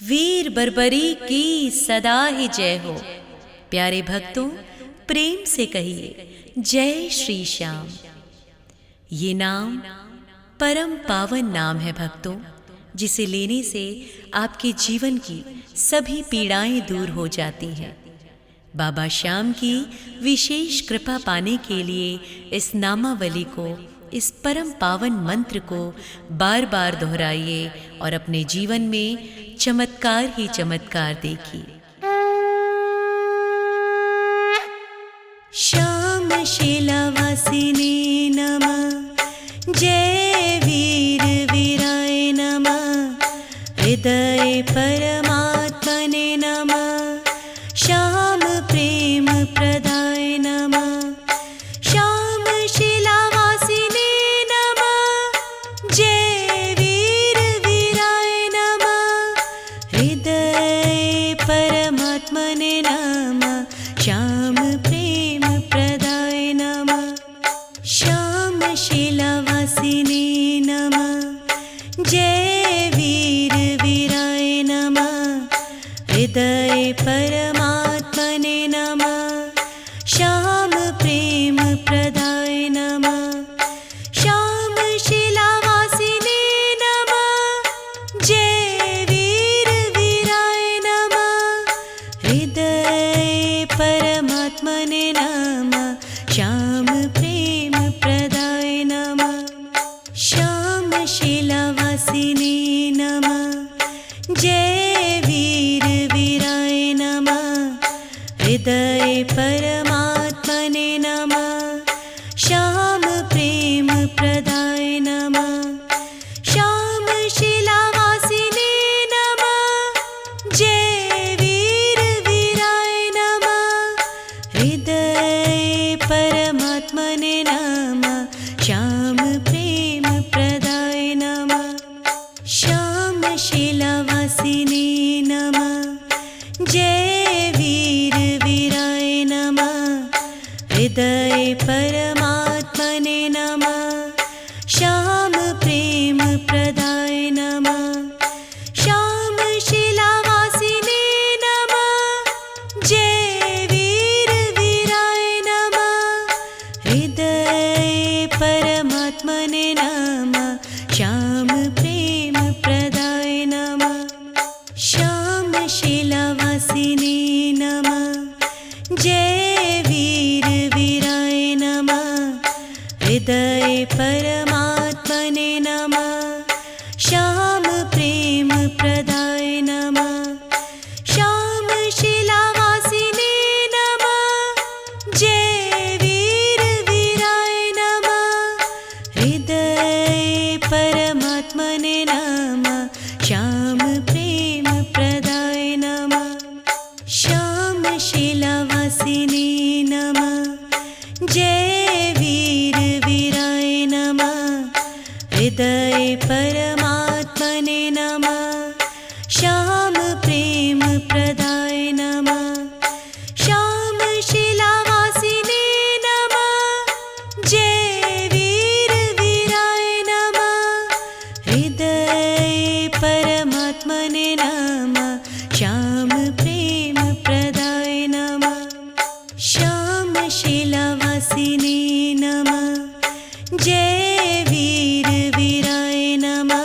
वीर बर्बरी की सदा ही जय हो। प्यारे भक्तों, प्रेम से कहिए जय श्री श्याम। ये नाम परम पावन नाम है भक्तों, जिसे लेने से आपके जीवन की सभी पीड़ाएं दूर हो जाती हैं। बाबा श्याम की विशेष कृपा पाने के लिए इस नामावली को, इस परम पावन मंत्र को बार बार दोहराइए और अपने जीवन में चमत्कार ही चमत्कार देखिए। श्याम शीलावासिनी नमः, जय वीर वीराय नमः, हृदय परमात्मने नमः, श्याम प्रेम प्रदाय नमः, श्याम शीलावासिनी नमः, जय वीर वीराय नमः, हृदय परमात्मने नमः, श्याम प्रेम प्रदाय नमः, श्याम शीलावासिनी नमः, जय वीर वीराय नमः, हृदय परमात्मने नमः, श्याम प्रेम प्रदाय नमः, श्याम शीलावासिनी नमः, जय वीर वीराय नमः, हृदय परमात्मने नमः, श्याम प्रेम प्रदाय नमः, श्याम शीलावासिनी नमः, जय वीर वीराय नमः, हृदय परमात्मने नमः, श्याम प्रेम प्रदाय नमः, श्याम शीलावासिनी नमः, जय वीर वीराय नमः, हृदय परमात्मने नमः, श्याम प्रेम प्रदाय नमः, श्याम शीलावासिनी नमः, जय वीर वीराय नमः, हृदय परमात्मने नमः, श्याम प्रेम प्रदाय नमः, श्याम शीलावासिनी नमः, जय वीर वीराय नमः, हृदय परमात्मने नमः, श्याम प्रेम प्रदाय नमः, श्याम शीलावासिनी नमः, जय वीर वीराय नमः, हृदय परमात्मने नमः, श्याम प्रेम प्रदाय नमः, श्याम शीलावासिनी नमः, जय वीर वीराय नमः, हृदय परमात्मने नमः, श्याम प्रेम प्रदाय नमः, श्याम शीलावासिनी नमः, जय वीर वीराय नमः, हृदय परमात्मने नमः, श्याम प्रेम प्रदाय नमः, श्याम शीलावासिनी नमः, जय वीर वीराय नमः, हृदय परमात्मने नमः, श्याम प्रेम प्रदाय नमः, श्याम शीलावासिनी नमः, जय वीर वीराय नमः,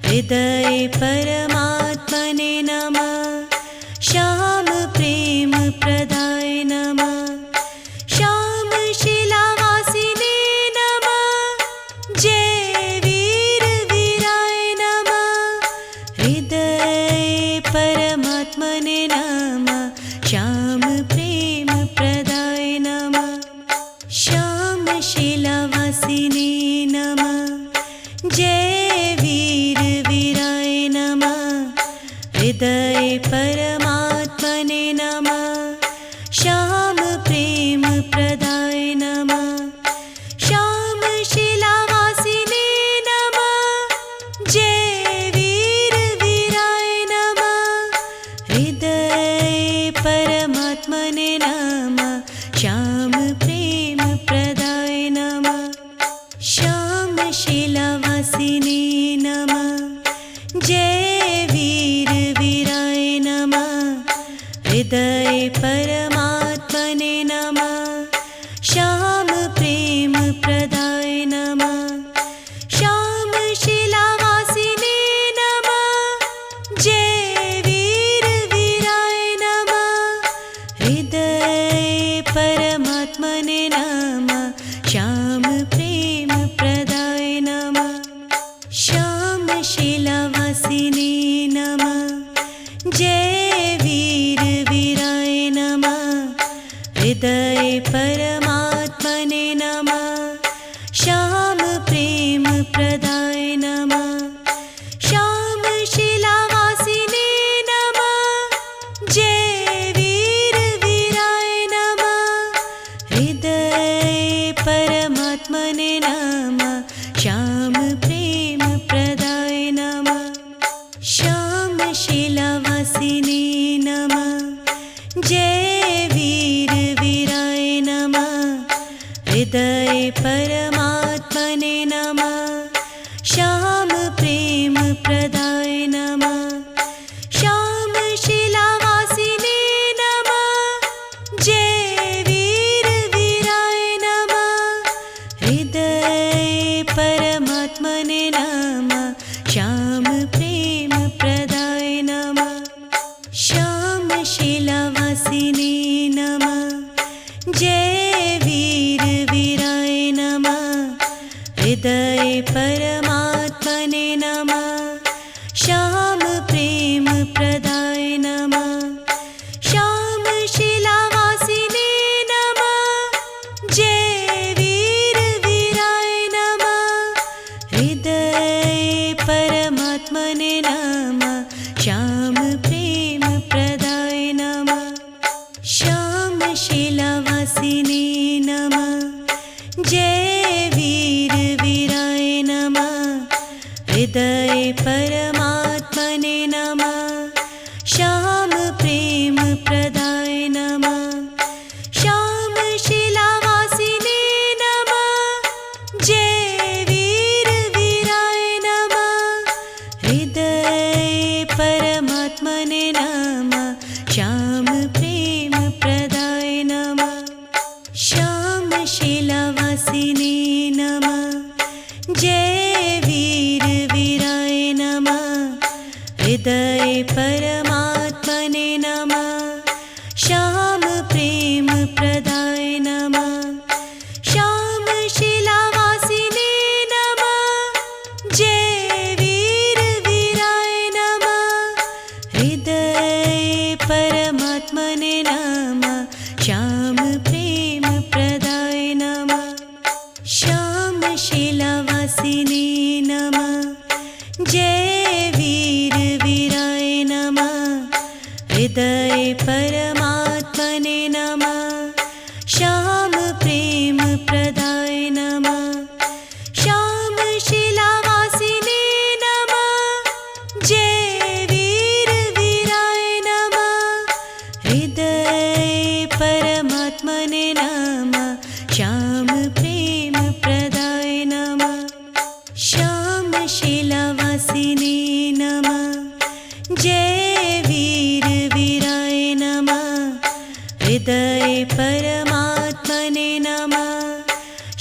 हृदय परमात्मने नमः, श्याम प्रेम प्रदाय नमः, श्याम शीलावासिनी नमः, जय वीर वीराय नमः, हृदय परमात्मने नमः, श्याम प्रेम प्रदाय नमः, श्याम शीलावासिनी नमः, जय वीर वीराय नमः, हृदय परमात्मने नमः, श्याम प्रेम प्रदाय नमः, श्याम शीलावासिनी नमः, जय वीर वीराय नमः, हृदय परमात्मने नमः, श्याम प्रेम प्रदाय नमः, श्याम शीलावासिनी नमः, जय वीर परमात्मने नमः। श्याम प्रेम प्रदाय नमः। श्याम शिलावासिने नमः। जय वीर वीराय नमः। हृदय परमात्मने नमः। श्याम प्रेम प्रदाय नमः। श्याम शिलावासिने नमः। जय वीर वीराय नमः। हृदय परमात्मने नमः। श्याम प्रेम प्रदाय नमः। श्याम शिलावासिने नमः। जय वीर वीराय नमः। हृदय परमात्मने नमः। श्याम प्रेम प्रदाय नमः। श्याम शिलावासिने नमः। जय वीर वीराय नमः। हृदय परमात्मने नमः। श्याम प्रेम प्रदाय नमः। श्याम शिलावासिने नमः। जय वीर वीराय नमः। हृदय परमात्मने नमः। श्याम प्रेम प्रदाय नमः। श्याम शिलावासिने नमः। जय वीर वीराय नमः। हृदय परमात्मने नमः। श्याम प्रेम प्रदाय नमः। श्याम शिलावासिने नमः। जय वीर वीराय नमः। हृदय परमात्मने नमः। श्याम प्रेम प्रदाय नमः। श्याम शिलावासिने नमः। जय वीर वीराय नमः। हृदय परमात्मने नमः। श्याम प्रेम प्रदाय नमः। श्याम शिलावासिने नमः। जय वीर वीराय नमः। हृदय परमात्मने नमः। श्याम प्रेम प्रदाय नमः। श्याम शिलावासिने नमः। जय वीर वीराय नमः। हृदय परमात्मने नमः। श्याम प्रेम प्रदाय नमः। श्याम शिलावासिने नमः। जय वीर वीराय नमः। हृदय परमात्मने नमः। श्याम प्रेम प्रदाय नमः। श्याम शिलावासिने नमः। जय वीर वीराय नमः। हृदय परमात्मने नमः। श्याम प्रेम प्रदाय नमः। श्याम शिलावासिने नमः। जय वीर वीराय नमः। हृदय परमात्मने नमः। श्याम प्रेम प्रदाय नमः। श्याम शिलावासिने नमः। जय वीर वीराय नमः। हृदय परमात्मने नमः।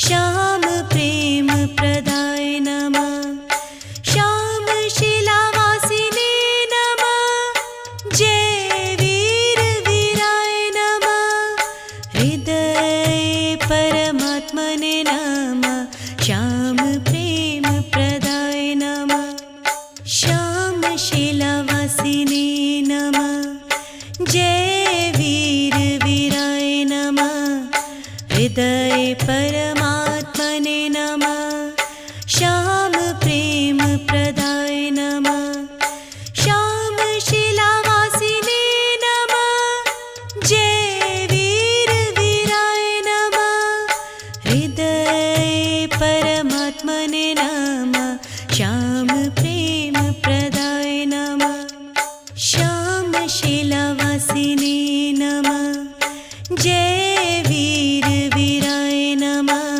श्याम प्रेम प्रदाय नमः। श्याम शिलावासिने नमः। जय वीर वीराय नमः। हृदय परमात्मने नमः। श्याम प्रेम प्रदाय नमः। श्याम शिलावासिने नमः। जय वीर वीराय नमः। हृदय परमात्मने नमः। श्याम प्रेम प्रदाय नमः। श्याम शिलावासिने नमः। जय वीर वीराय नमः। हृदय परमात्मने नमः। श्याम प्रेम प्रदाय नमः। श्याम शिलावासिने नमः। जय वीर वीराय नमः।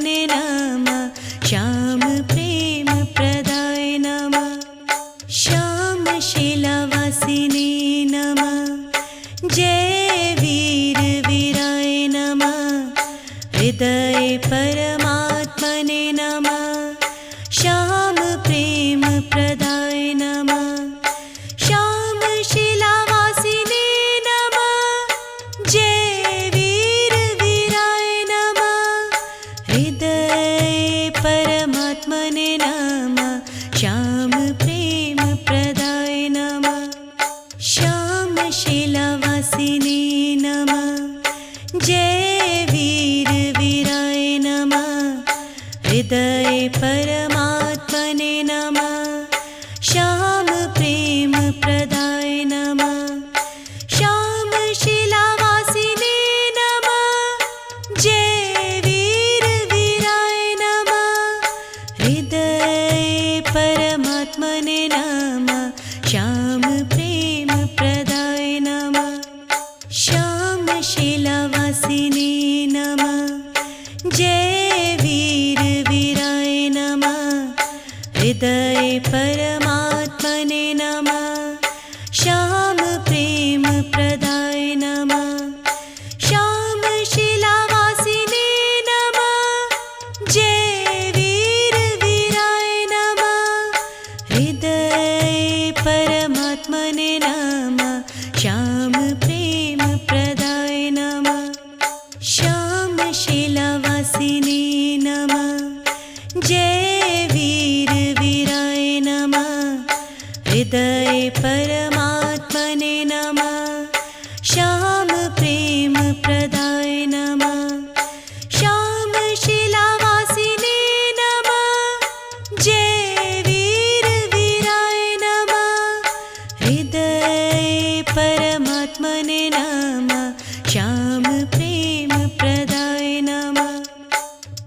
परमात्मने नमः। श्याम प्रेम प्रदाय नमः। श्याम शिलावासिने नमः। जय वीर वीराय नमः। हृदय परमात्मने नमः। श्याम प्रेम प्रदाय नमः। श्याम शिलावासिने नमः। जय वीर वीराय नमः। हृदय परमात्मने नमः। श्याम प्रेम प्रदाय नमः। श्याम शिलावासिने नमः। जय वीर वीराय नमः। हृदय परमात्मने नमः। श्याम प्रेम प्रदाय नमः। श्याम शिलावासिने नमः। जय वीर वीराय नमः। हृदय परमात्मने नमः। श्याम प्रेम प्रदाय नमः। श्याम शिलावासिने नमः। जय वीर वीराय नमः। हृदय परमात्मने नमः। श्याम प्रेम प्रदाय नमः। श्याम शिलावासिने नमः। जय